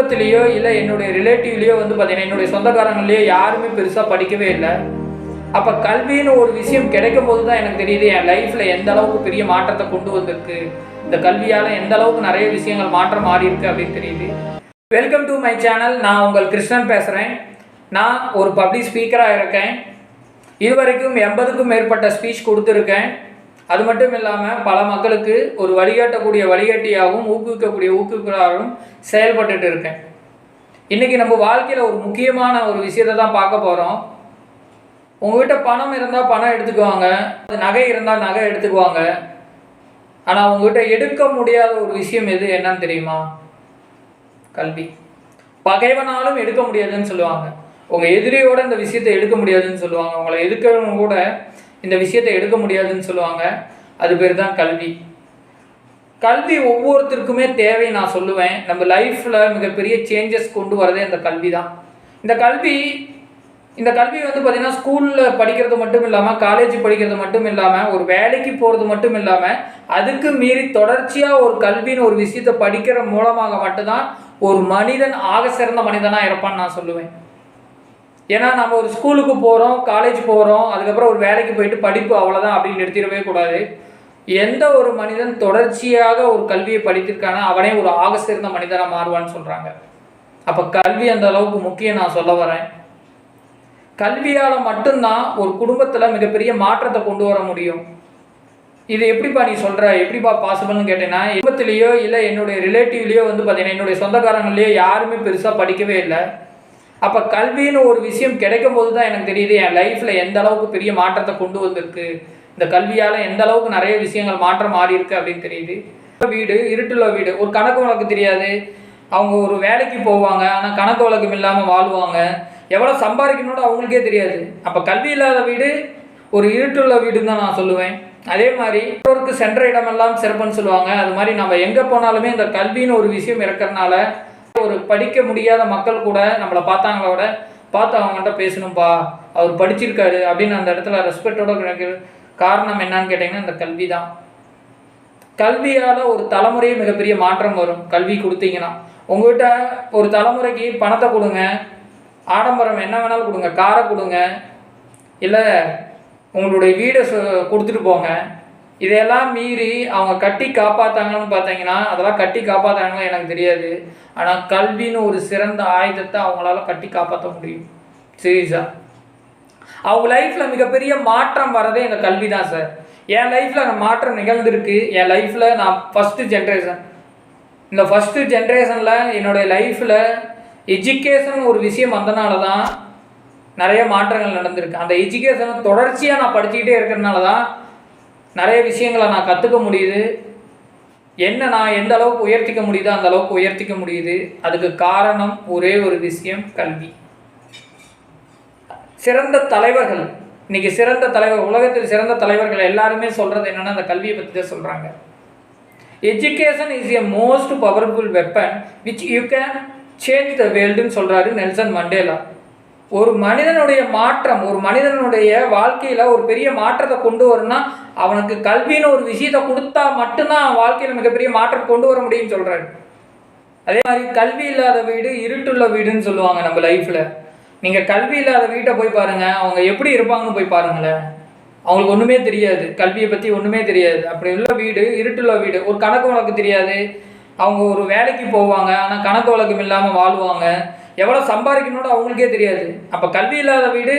குடும்பத்திலேயோ இல்லை என்னுடைய ரிலேட்டிவ்லேயோ வந்து பார்த்தீங்கன்னா என்னுடைய சொந்தக்காரங்களையோ யாருமே பெருசாக படிக்கவே இல்லை. அப்போ கல்வின்னு ஒரு விஷயம் கிடைக்கும் போது தான் எனக்கு தெரியுது என் லைஃப்பில் எந்த அளவுக்கு பெரிய மாற்றத்தை கொண்டு வந்திருக்கு, இந்த கல்வியால் எந்த அளவுக்கு நிறைய விஷயங்கள் மாற்றம் மாறி இருக்கு அப்படின்னு தெரியுது. Welcome to my channel. நான் உங்கள் கிருஷ்ணன் பேசுகிறேன். நான் ஒரு பப்ளிக் ஸ்பீக்கராக இருக்கேன். இதுவரைக்கும் 80க்கும் மேற்பட்ட ஸ்பீச் கொடுத்துருக்கேன். அது மட்டும் இல்லாமல் பல மக்களுக்கு ஒரு வழிகாட்டக்கூடிய வழிகாட்டியாகவும் ஊக்குவிக்கக்கூடிய ஊக்குவிப்பாகவும் செயல்பட்டுட்டு இருக்கேன். இன்றைக்கி நம்ம வாழ்க்கையில் ஒரு முக்கியமான ஒரு விஷயத்தை தான் பார்க்க போகிறோம். உங்கள்கிட்ட பணம் இருந்தால் பணம் எடுத்துக்குவாங்க, நகை இருந்தால் நகை எடுத்துக்குவாங்க. ஆனால் உங்கள்கிட்ட எடுக்க முடியாத ஒரு விஷயம் எது என்னன்னு தெரியுமா? கல்வி. பகைவனாலும் எடுக்க முடியாதுன்னு சொல்லுவாங்க. உங்கள் எதிரியோட இந்த விஷயத்தை எடுக்க முடியாதுன்னு சொல்லுவாங்க. உங்களை எதுக்கிறவங்க கூட இந்த விஷயத்தை எடுக்க முடியாதுன்னு சொல்லுவாங்க. அது பேர் தான் கல்வி. கல்வி ஒவ்வொருத்தருக்குமே தேவை நான் சொல்லுவேன். நம்ம லைஃப்பில் மிகப்பெரிய சேஞ்சஸ் கொண்டு வரதே இந்த கல்வி தான். இந்த கல்வி வந்து பார்த்திங்கன்னா ஸ்கூலில் படிக்கிறது மட்டும் இல்லாமல், காலேஜ் படிக்கிறது மட்டும் இல்லாமல், ஒரு வேலைக்கு போகிறது மட்டும் இல்லாமல், அதுக்கு மீறி தொடர்ச்சியாக ஒரு கல்வின்னு ஒரு விஷயத்தை படிக்கிற மூலமாக மட்டும்தான் ஒரு மனிதன் ஆக சிறந்த மனிதனாக இருப்பான்னு நான் சொல்லுவேன். ஏன்னா நம்ம ஒரு ஸ்கூலுக்கு போகிறோம், காலேஜ் போகிறோம், அதுக்கப்புறம் ஒரு வேலைக்கு போயிட்டு படிப்பு அவ்வளோதான் அப்படின்னு நிறுத்திடவே கூடாது. எந்த ஒரு மனிதன் தொடர்ச்சியாக ஒரு கல்வியை படித்திருக்கானோ அவனே ஒரு ஆக சிறந்த மனிதனாக மாறுவான்னு சொல்கிறாங்க. அப்போ கல்வி அந்த அளவுக்கு முக்கியம் நான் சொல்ல வரேன். கல்வியால் மட்டும்தான் ஒரு குடும்பத்தில் மிகப்பெரிய மாற்றத்தை கொண்டு வர முடியும். இது எப்படிப்பா நீ சொல்கிற, எப்படிப்பா பாசிபிள்னு கேட்டேன்னா, குடும்பத்திலேயோ இல்லை என்னுடைய ரிலேட்டிவ்லேயோ வந்து பார்த்தீங்கன்னா என்னுடைய சொந்தக்காரங்களையோ யாருமே பெருசாக படிக்கவே இல்லை. அப்போ கல்வின்னு ஒரு விஷயம் கிடைக்கும் போது தான் எனக்கு தெரியுது என் லைஃப்பில் எந்த அளவுக்கு பெரிய மாற்றத்தை கொண்டு வந்திருக்கு, இந்த கல்வியால் எந்த அளவுக்கு நிறைய விஷயங்கள் மாற்றம் மாறி இருக்கு அப்படின்னு தெரியுது. வீடு இருட்டுள்ள வீடு, ஒரு கணக்கு வழக்கு தெரியாது, அவங்க ஒரு வேலைக்கு போவாங்க, ஆனால் கணக்கு வழக்கம் இல்லாமல் வாழ்வாங்க, எவ்வளோ சம்பாதிக்கணும்னு அவங்களுக்கே தெரியாது. அப்போ கல்வி இல்லாத வீடு ஒரு இருட்டுள்ள வீடுன்னு தான் நான் சொல்லுவேன். அதே மாதிரி ஒருவருக்கு சென்ற இடமெல்லாம் சிறப்புன்னு சொல்லுவாங்க. அது மாதிரி நம்ம எங்கே போனாலுமே இந்த கல்வின்னு ஒரு விஷயம் இருக்கிறதுனால ஒரு படிக்க முடியாத மக்கள் கூட நம்மளை பார்த்தாங்களோட பார்த்து அவங்கள்ட்ட பேசணும்பா, அவர் படிச்சிருக்காரு அப்படின்னு அந்த இடத்துல ரெஸ்பெக்டோட கிடைக்கிற காரணம் என்னன்னு கேட்டிங்கன்னா இந்த கல்வி தான். கல்வியால் ஒரு தலைமுறையே மிகப்பெரிய மாற்றம் வரும். கல்வி கொடுத்தீங்கன்னா உங்கள்கிட்ட ஒரு தலைமுறைக்கு பணத்தை கொடுங்க, ஆடம்பரம் என்ன வேணாலும் கொடுங்க, காரை கொடுங்க, இல்லை உங்களுடைய வீடை கொடுத்துட்டு போங்க. இதையெல்லாம் மீறி அவங்க கட்டி காப்பாற்றாங்கன்னு பார்த்தீங்கன்னா அதெல்லாம் கட்டி காப்பாற்றாங்கன்னு எனக்கு தெரியாது. ஆனால் கல்வின்னு ஒரு சிறந்த ஆயுதத்தை அவங்களால கட்டி காப்பாற்ற முடியும். சீரியஸாக அவங்க லைஃப்பில் மிகப்பெரிய மாற்றம் வரதே இந்த கல்வி தான் சார். என் லைஃப்பில் அந்த மாற்றம் நிகழ்ந்திருக்கு. என் லைஃப்பில் நான் ஃபஸ்ட்டு ஜென்ரேஷன். இந்த ஃபஸ்ட்டு ஜென்ரேஷனில் என்னுடைய லைஃப்பில் எஜுகேஷன் ஒரு விஷயம் வந்தனால தான் நிறைய மாற்றங்கள் நடந்திருக்கு. அந்த எஜுகேஷனை தொடர்ச்சியாக நான் படிச்சுக்கிட்டே இருக்கிறதுனால தான் நிறைய விஷயங்களை நான் கற்றுக்க முடியுது. என்ன நான் எந்த அளவுக்கு உயர்த்திக்க முடியுதோ அந்த அளவுக்கு உயர்த்திக்க முடியுது. அதுக்கு காரணம் ஒரே ஒரு விஷயம், கல்வி. சிறந்த தலைவர்கள், இன்றைக்கி சிறந்த தலைவர், உலகத்தில் சிறந்த தலைவர்கள் எல்லாருமே சொல்கிறது என்னென்னா அந்த கல்வியை பற்றி தான் சொல்கிறாங்க. Education is a most powerful weapon which you can change the வேர்ல்டுன்னு சொல்கிறாரு நெல்சன் மண்டேலா. ஒரு மனிதனுடைய மாற்றம், ஒரு மனிதனுடைய வாழ்க்கையில் ஒரு பெரிய மாற்றத்தை கொண்டு வரணும்னா அவனுக்கு கல்வின்னு ஒரு விஷயத்தை கொடுத்தா மட்டும்தான் அவன் வாழ்க்கையில் மிகப்பெரிய மாற்றம் கொண்டு வர முடியும்னு சொல்கிறாரு. அதே மாதிரி கல்வி இல்லாத வீடு இருட்டுள்ள வீடுன்னு சொல்லுவாங்க நம்ம லைஃப்பில். நீங்கள் கல்வி இல்லாத வீட்டை போய் பாருங்கள், அவங்க எப்படி இருப்பாங்கன்னு போய் பாருங்களேன். அவங்களுக்கு ஒன்றுமே தெரியாது, கல்வியை பற்றி ஒன்றுமே தெரியாது. அப்படி உள்ள வீடு இருட்டுள்ள வீடு, ஒரு கணக்கு வழக்கு தெரியாது, அவங்க ஒரு வேலைக்கு போவாங்க, ஆனால் கணக்கு வழக்கம் இல்லாமல் வாழ்வாங்க, எவ்வளோ சம்பாதிக்கணும்னு அவங்களுக்கே தெரியாது. அப்போ கல்வி இல்லாத வீடு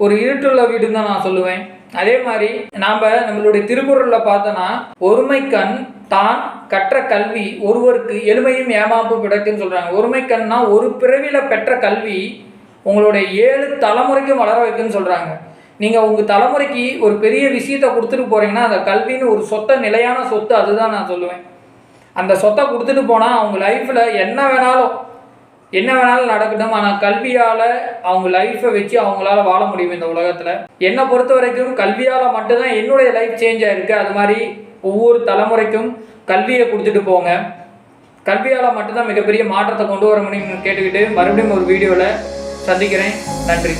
ஒரு இருட்டுள்ள வீடுன்னு தான் நான் சொல்லுவேன். அதே மாதிரி நம்மளுடைய திருக்குறளில் பார்த்தோன்னா, ஒருமை கண் தான் கற்ற கல்வி ஒருவருக்கு எளிமையும் ஏமாப்பும் கிடைக்குன்னு சொல்கிறாங்க. ஒருமை கண்ணா ஒரு பிறவியில் பெற்ற கல்வி உங்களுடைய 7 தலைமுறைக்கும் வளர வைக்குன்னு சொல்கிறாங்க. நீங்கள் உங்கள் தலைமுறைக்கு ஒரு பெரிய விஷயத்தை கொடுத்துட்டு போகிறீங்கன்னா அந்த கல்வின்னு ஒரு சொத்தை, நிலையான சொத்து, அதுதான் நான் சொல்லுவேன். அந்த சொத்தை கொடுத்துட்டு போனால் அவங்க லைஃப்பில் என்ன வேணாலும் நடக்கட்டும். ஆனால் கல்வியால் அவங்க லைஃப்பை வச்சு அவங்களால வாழ முடியும் இந்த உலகத்தில். என்னை பொறுத்த வரைக்கும் கல்வியால் மட்டும்தான் என்னுடைய லைஃப் சேஞ்ச் ஆகிருக்கு. அது மாதிரி ஒவ்வொரு தலைமுறைக்கும் கல்வியை கொடுத்துட்டு போங்க. கல்வியால் மட்டும்தான் மிகப்பெரிய மாற்றத்தை கொண்டு வர முடியும்னு கேட்டுக்கிட்டு மறுபடியும் ஒரு வீடியோவில் சந்திக்கிறேன். நன்றி.